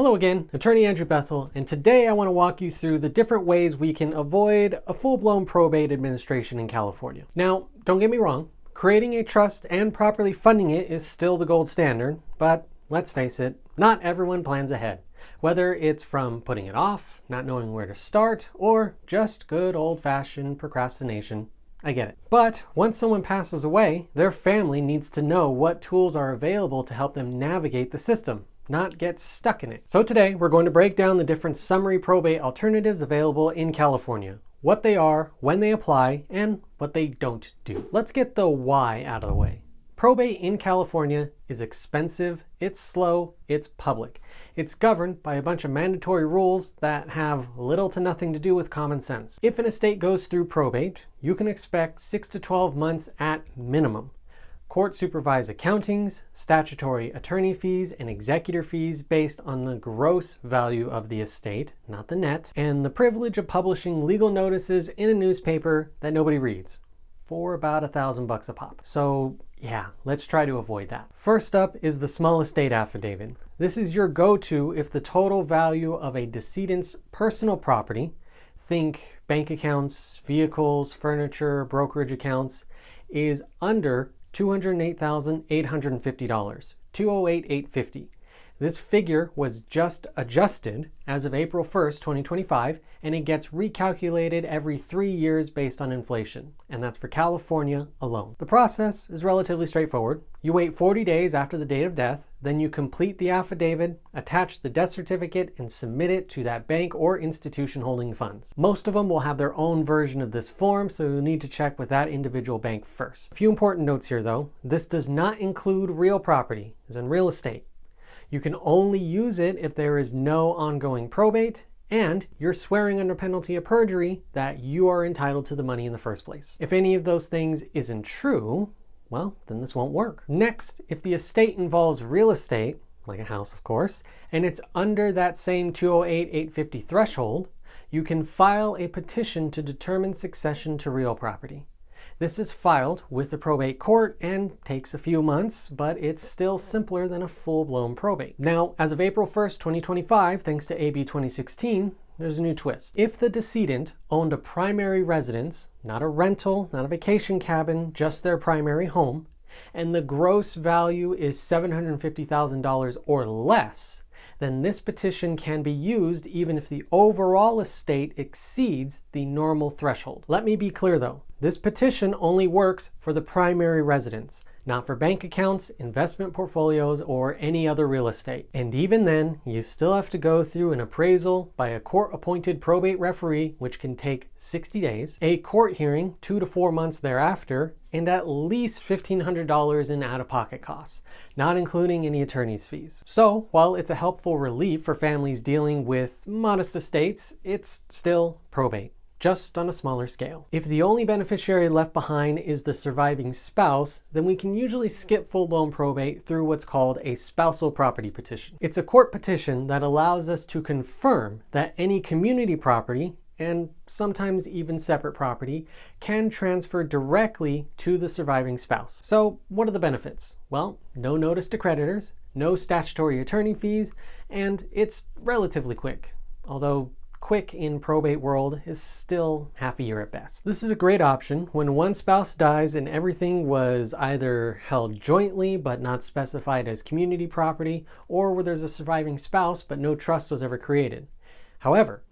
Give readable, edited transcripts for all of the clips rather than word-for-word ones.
Hello again, attorney Andrew Bethel, and today I want to walk you through the different ways we can avoid a full-blown probate administration in California. Now, don't get me wrong, creating a trust and properly funding it is still the gold standard, but let's face it, not everyone plans ahead. Whether it's from putting it off, not knowing where to start, or just good old-fashioned procrastination, I get it. But once someone passes away, their family needs to know what tools are available to help them navigate the system, not get stuck in it. So today we're going to break down the different summary probate alternatives available in California, what they are, when they apply, and what they don't do. Let's get the why out of the way. Probate in California is expensive, it's slow, it's public. It's governed by a bunch of mandatory rules that have little to nothing to do with common sense. If an estate goes through probate, you can expect 6 to 12 months at minimum. Court-supervised accountings, statutory attorney fees, and executor fees based on the gross value of the estate, not the net, and the privilege of publishing legal notices in a newspaper that nobody reads, for about $1,000 a pop. So yeah, let's try to avoid that. First up is the Small Estate Affidavit. This is your go-to if the total value of a decedent's personal property, think bank accounts, vehicles, furniture, brokerage accounts, is under $208,850, $208,850. This figure was just adjusted as of April 1st, 2025, and it gets recalculated every 3 years based on inflation, and that's for California alone. The process is relatively straightforward. You wait 40 days after the date of death, then you complete the affidavit, attach the death certificate, and submit it to that bank or institution holding funds. Most of them will have their own version of this form, so you'll need to check with that individual bank first. A few important notes here though. This does not include real property, as in real estate. You can only use it if there is no ongoing probate and you're swearing under penalty of perjury that you are entitled to the money in the first place. If any of those things isn't true, well, then this won't work. Next, if the estate involves real estate, like a house of course, and it's under that same $208,850 threshold, you can file a petition to determine succession to real property. This is filed with the probate court and takes a few months, but it's still simpler than a full-blown probate. Now, as of April 1st, 2025, thanks to AB 2016, there's a new twist. If the decedent owned a primary residence, not a rental, not a vacation cabin, just their primary home, and the gross value is $750,000 or less, then this petition can be used even if the overall estate exceeds the normal threshold. Let me be clear though, this petition only works for the primary residence, not for bank accounts, investment portfolios, or any other real estate. And even then, you still have to go through an appraisal by a court-appointed probate referee, which can take 60 days, a court hearing 2 to 4 months thereafter, and at least $1,500 in out-of-pocket costs, not including any attorney's fees. So, while it's a helpful relief for families dealing with modest estates, it's still probate, just on a smaller scale. If the only beneficiary left behind is the surviving spouse, then we can usually skip full-blown probate through what's called a spousal property petition. It's a court petition that allows us to confirm that any community property, and sometimes even separate property, can transfer directly to the surviving spouse. So what are the benefits? Well, no notice to creditors, no statutory attorney fees, and it's relatively quick, although quick in probate world is still half a year at best. This is a great option when one spouse dies and everything was either held jointly but not specified as community property, or where there's a surviving spouse but no trust was ever created. However,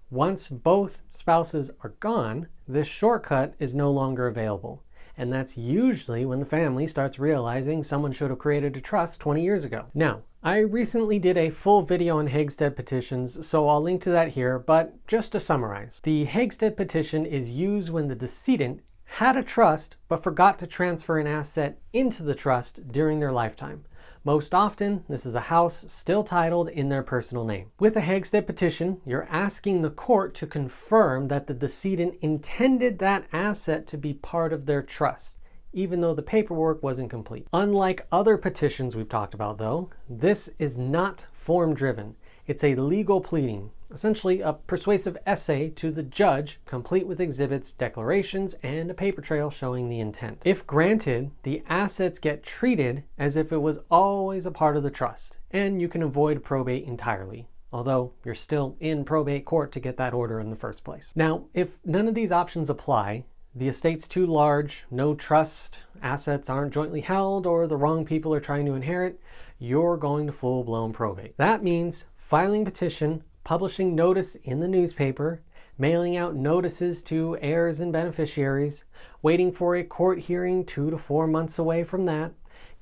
once both spouses are gone, this shortcut is no longer available. And that's usually when the family starts realizing someone should have created a trust 20 years ago. Now, I recently did a full video on Heggstad petitions, so I'll link to that here, but just to summarize. The Heggstad petition is used when the decedent had a trust but forgot to transfer an asset into the trust during their lifetime. Most often, this is a house still titled in their personal name. With a Heggstad petition, you're asking the court to confirm that the decedent intended that asset to be part of their trust, even though the paperwork wasn't complete. Unlike other petitions we've talked about though, this is not form-driven. It's a legal pleading, essentially a persuasive essay to the judge, complete with exhibits, declarations, and a paper trail showing the intent. If granted, the assets get treated as if it was always a part of the trust, and you can avoid probate entirely, although you're still in probate court to get that order in the first place. Now, if none of these options apply, the estate's too large, no trust, assets aren't jointly held, or the wrong people are trying to inherit, you're going to full-blown probate. That means filing petition, publishing notice in the newspaper, mailing out notices to heirs and beneficiaries, waiting for a court hearing 2 to 4 months away from that,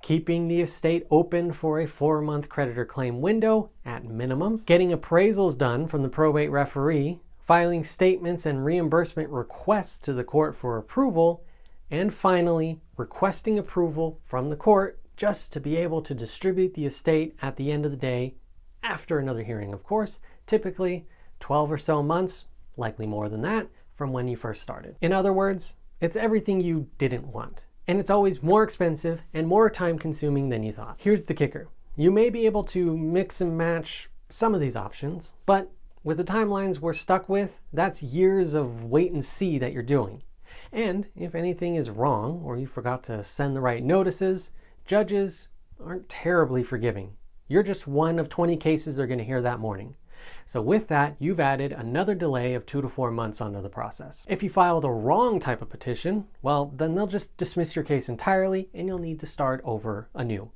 keeping the estate open for a 4-month creditor claim window at minimum, getting appraisals done from the probate referee, filing statements and reimbursement requests to the court for approval, and finally, requesting approval from the court just to be able to distribute the estate at the end of the day after another hearing, of course, typically 12 or so months, likely more than that, from when you first started. In other words, it's everything you didn't want. And it's always more expensive and more time consuming than you thought. Here's the kicker. You may be able to mix and match some of these options, but with the timelines we're stuck with, that's years of wait and see that you're doing. And if anything is wrong, or you forgot to send the right notices, judges aren't terribly forgiving. You're just one of 20 cases they're going to hear that morning. So with that, you've added another delay of 2 to 4 months onto the process. If you file the wrong type of petition, well, then they'll just dismiss your case entirely and you'll need to start over anew.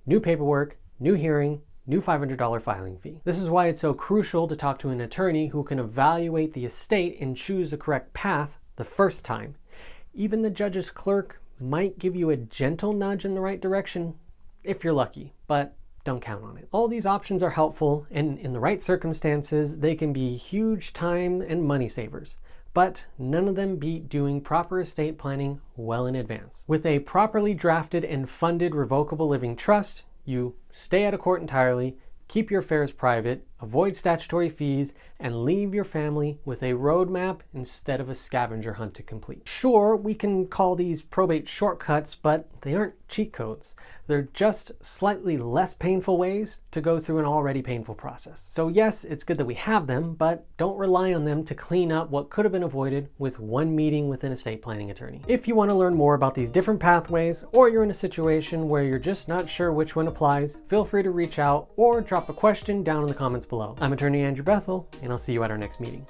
New paperwork, new hearing, new $500 filing fee. This is why it's so crucial to talk to an attorney who can evaluate the estate and choose the correct path the first time. Even the judge's clerk might give you a gentle nudge in the right direction if you're lucky, but don't count on it. All these options are helpful, and in the right circumstances, they can be huge time and money savers. But none of them beat doing proper estate planning well in advance. With a properly drafted and funded revocable living trust, you stay out of court entirely, keep your affairs private, avoid statutory fees, and leave your family with a roadmap instead of a scavenger hunt to complete. Sure, we can call these probate shortcuts, but they aren't cheat codes. They're just slightly less painful ways to go through an already painful process. So yes, it's good that we have them, but don't rely on them to clean up what could have been avoided with one meeting with an estate planning attorney. If you want to learn more about these different pathways, or you're in a situation where you're just not sure which one applies, feel free to reach out or drop a question down in the comments below. I'm attorney Andrew Bethel, and I'll see you at our next meeting.